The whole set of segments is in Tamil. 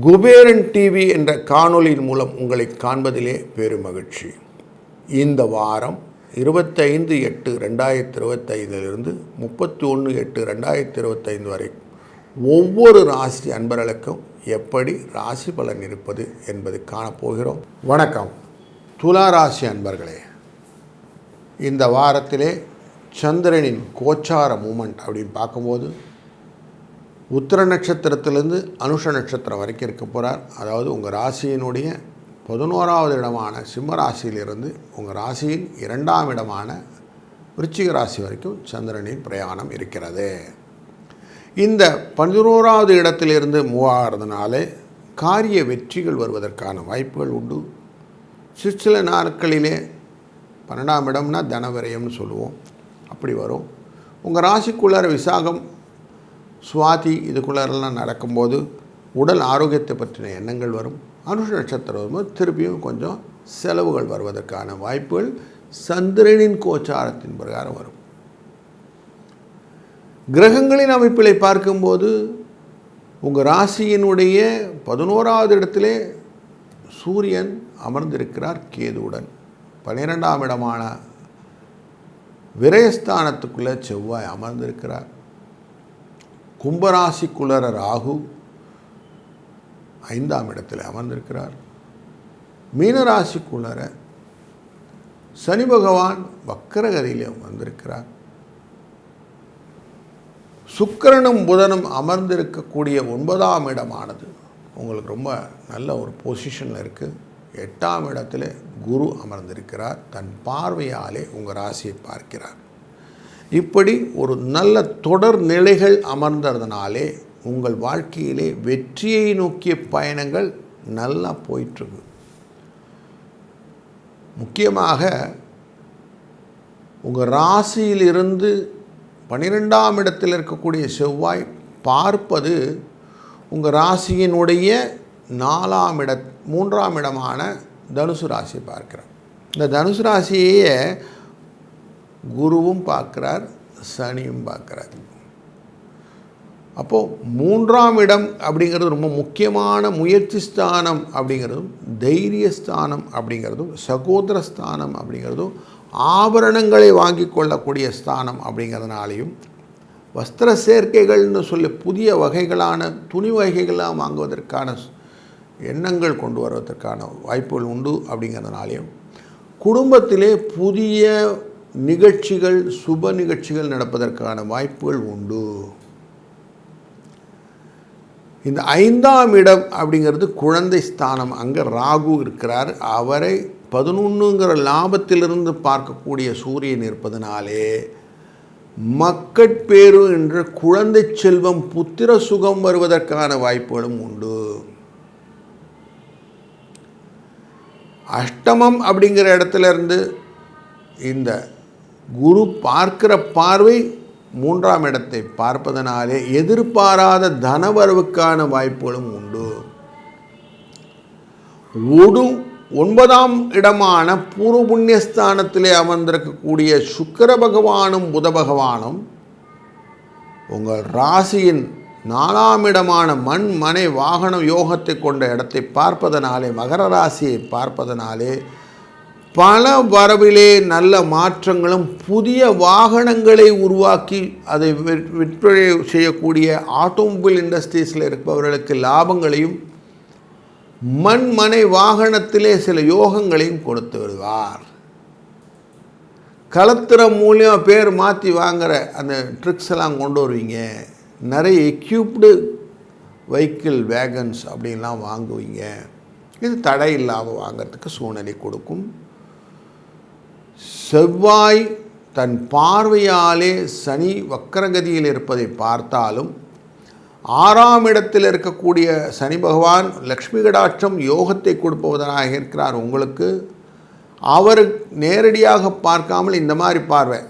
குபேரன் டிவி என்ற காணொளியின் மூலம் உங்களை காண்பதிலே பெரும் மகிழ்ச்சி. இந்த வாரம் 25/8/2025 31/8/2025 வரை ஒவ்வொரு ராசி அன்பர்களுக்கும் எப்படி ராசி பலன் இருப்பது என்பதை காணப்போகிறோம். வணக்கம் துலா ராசி அன்பர்களே, இந்த வாரத்திலே சந்திரனின் கோச்சார மூமெண்ட் அப்படின்னு பார்க்கும்போது உத்திர நட்சத்திரத்திலிருந்து அனுஷ நட்சத்திரம் வரைக்கும் இருக்க போகிறார். அதாவது உங்கள் ராசியினுடைய 11வது இடமான சிம்ம ராசியிலிருந்து உங்கள் ராசியின் 2ஆம் இடமான விருச்சிக ராசி வரைக்கும் சந்திரனின் பிரயாணம் இருக்கிறது. இந்த 11வது இடத்திலிருந்து மூவாகிறதுனாலே காரிய வெற்றிகள் வருவதற்கான வாய்ப்புகள் உண்டு. சில நாட்களிலே 12ஆம் இடம்னா தனவிரயம்னு சொல்லுவோம், அப்படி வரும். உங்கள் ராசிக்குள்ளார விசாகம் சுவாதி இதுக்குள்ளெல்லாம் நடக்கும்போது உடல் ஆரோக்கியத்தை பற்றின எண்ணங்கள் வரும். அனுஷ நட்சத்திரம் வரும்போது திருப்பியும் கொஞ்சம் செலவுகள் வருவதற்கான வாய்ப்புகள் சந்திரனின் கோச்சாரத்தின் பிரகாரம் வரும். கிரகங்களின் அமைப்பிலை பார்க்கும்போது உங்கள் ராசியினுடைய 11வது இடத்திலே சூரியன் அமர்ந்திருக்கிறார் கேதுவுடன். 12ஆம் இடமான விரயஸ்தானத்துக்குள்ளே செவ்வாய் அமர்ந்திருக்கிறார். கும்பராசிக்குள்ளர ராகு 5ஆம் இடத்தில் அமர்ந்திருக்கிறார். மீனராசிக்குள்ளர சனி பகவான் வக்கரகதியிலே வந்திருக்கிறார். சுக்கிரனும் புதனும் அமர்ந்திருக்கக்கூடிய 9ஆம் இடமானது உங்களுக்கு ரொம்ப நல்ல ஒரு பொசிஷனில் இருக்குது. 8ஆம் இடத்துல குரு அமர்ந்திருக்கிறார். தன் பார்வையாலே உங்கள் ராசியை பார்க்கிறார். இப்படி ஒரு நல்ல தொடர் நிலைகள் அமர்ந்ததுனாலே உங்கள் வாழ்க்கையிலே வெற்றியை நோக்கிய பயணங்கள் நல்லா போயிட்டுருக்கு. முக்கியமாக உங்கள் ராசியிலிருந்து 12ஆம் இடத்தில் இருக்கக்கூடிய செவ்வாய் பார்ப்பது உங்கள் ராசியினுடைய 3ஆம் இடமான தனுசு ராசியை பார்க்கிறார். இந்த தனுசு ராசியையே குருவும் பார்க்குறார், சனியும் பார்க்குறார். அப்போது 3ஆம் இடம் அப்படிங்கிறது ரொம்ப முக்கியமான முயற்சி ஸ்தானம் அப்படிங்கிறதும், தைரியஸ்தானம் அப்படிங்கிறதும், சகோதரஸ்தானம் அப்படிங்கிறதும், ஆபரணங்களை வாங்கி கொள்ளக்கூடிய ஸ்தானம் அப்படிங்கிறதுனாலையும், வஸ்திர சேர்க்கைகள்னு சொல்லி புதிய வகைகளான துணி வகைகளாக வாங்குவதற்கான எண்ணங்கள் கொண்டு வருவதற்கான வாய்ப்புகள் உண்டு அப்படிங்கிறதுனாலையும், குடும்பத்திலே புதிய நிகழ்ச்சிகள் சுப நிகழ்ச்சிகள் நடப்பதற்கான வாய்ப்புகள் உண்டு. இந்த 5ஆம் இடம் அப்படிங்கிறது குழந்தை ஸ்தானம். அங்கே ராகு இருக்கிறார். அவரை 11ங்கிற லாபத்திலிருந்து பார்க்கக்கூடிய சூரியன் இருப்பதனாலே மக்கட்பேறு என்ற குழந்தை செல்வம் புத்திர சுகம் வருவதற்கான வாய்ப்புகளும் உண்டு. அஷ்டமம் அப்படிங்கிற இடத்துல இருந்து இந்த குரு பார்க்கிற பார்வை 3ஆம் இடத்தை பார்ப்பதனாலே எதிர்பாராத தனவரவுக்கான வாய்ப்புகளும் உண்டு. 9ஆம் இடமான பூர்வ புண்ணியஸ்தானத்திலே அமர்ந்திருக்கக்கூடிய சுக்கிர பகவானும் புத பகவானும் உங்கள் ராசியின் 4ஆம் இடமான மண் மனை வாகனம் யோகத்தை கொண்ட இடத்தை பார்ப்பதனாலே, மகர ராசியை பார்ப்பதனாலே பல வரவிலே நல்ல மாற்றங்களும், புதிய வாகனங்களை உருவாக்கி அதை விற்பனை செய்யக்கூடிய ஆட்டோமொபைல் இண்டஸ்ட்ரீஸில் இருப்பவர்களுக்கு லாபங்களையும், மண் மனை வாகனத்திலே சில யோகங்களையும் கொடுத்து வருவார். கலத்திரம் மூலியம் பேர் மாற்றி வாங்குகிற அந்த ட்ரிக்ஸ் எல்லாம் கொண்டு வருவீங்க. நிறைய எக்யூப்டு வெஹிக்கிள் வேகன்ஸ் அப்படின்லாம் வாங்குவீங்க. இது தடை இல்லாமல் வாங்கிறதுக்கு சூழ்நிலை கொடுக்கும். செவ்வாய் தன் பார்வையாலே சனி வக்கரகதியில் இருப்பதை பார்த்தாலும் 6ஆம் இடத்தில் இருக்கக்கூடிய சனி பகவான் லக்ஷ்மி கடாட்சம் யோகத்தை கொடுப்பவதனாக இருக்கிறார் உங்களுக்கு. அவர் நேரடியாக பார்க்காமல் இந்த மாதிரி பார்வை,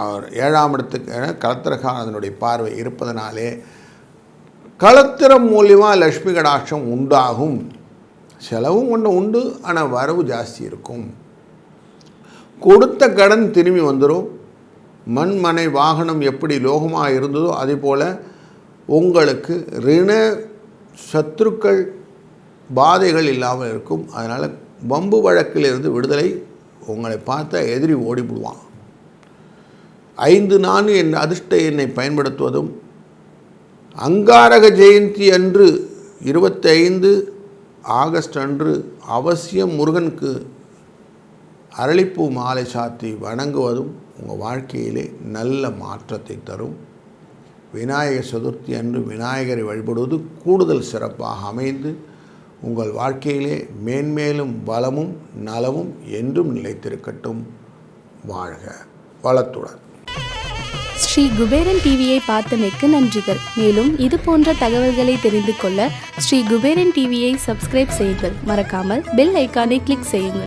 அவர் 7ஆம் இடத்துக்கு கலத்திரகாரனுடைய பார்வை இருப்பதனாலே களத்திரம் மூலியமாக லக்ஷ்மி கடாட்சம் உண்டாகும். செலவும் ஒன்று உண்டு, ஆனால் வரவு ஜாஸ்தி இருக்கும். கொடுத்த கடன் திரும்பி வந்துடும். மண் மனை வாகனம் எப்படி லோகமாக இருந்ததோ அதே போல் உங்களுக்கு ரிண சத்துருக்கள் பாதைகள் இல்லாமல் இருக்கும். அதனால் வம்பு வழக்கிலிருந்து விடுதலை. உங்களை பார்த்தா எதிரி ஓடிவிடுவான். 5-4 என்ற அதிர்ஷ்ட எண்ணை பயன்படுத்துவதும், அங்காரக ஜெயந்தி அன்று 25 ஆகஸ்ட் அன்று அவசியம் முருகனுக்கு அரளிப்பூ மாலை சாத்தி வணங்குவதும் உங்கள் வாழ்க்கையிலே நல்ல மாற்றத்தை தரும். விநாயகர் சதுர்த்தி அன்று விநாயகரை வழிபடுவது கூடுதல் சிறப்பாக அமைந்து உங்கள் வாழ்க்கையிலே மேன்மேலும் வளமும் நலமும் என்றும் நிலைத்திருக்கட்டும். வாழ்க வளத்துடன். ஸ்ரீ குபேரன் டிவியை பார்த்தமைக்கு நன்றிகள். மேலும் இது போன்ற தகவல்களை தெரிந்து கொள்ள ஸ்ரீ குபேரன் டிவியை சப்ஸ்கிரைப் செய்யுங்கள். மறக்காமல் பெல் ஐக்கானை கிளிக் செய்யுங்கள்.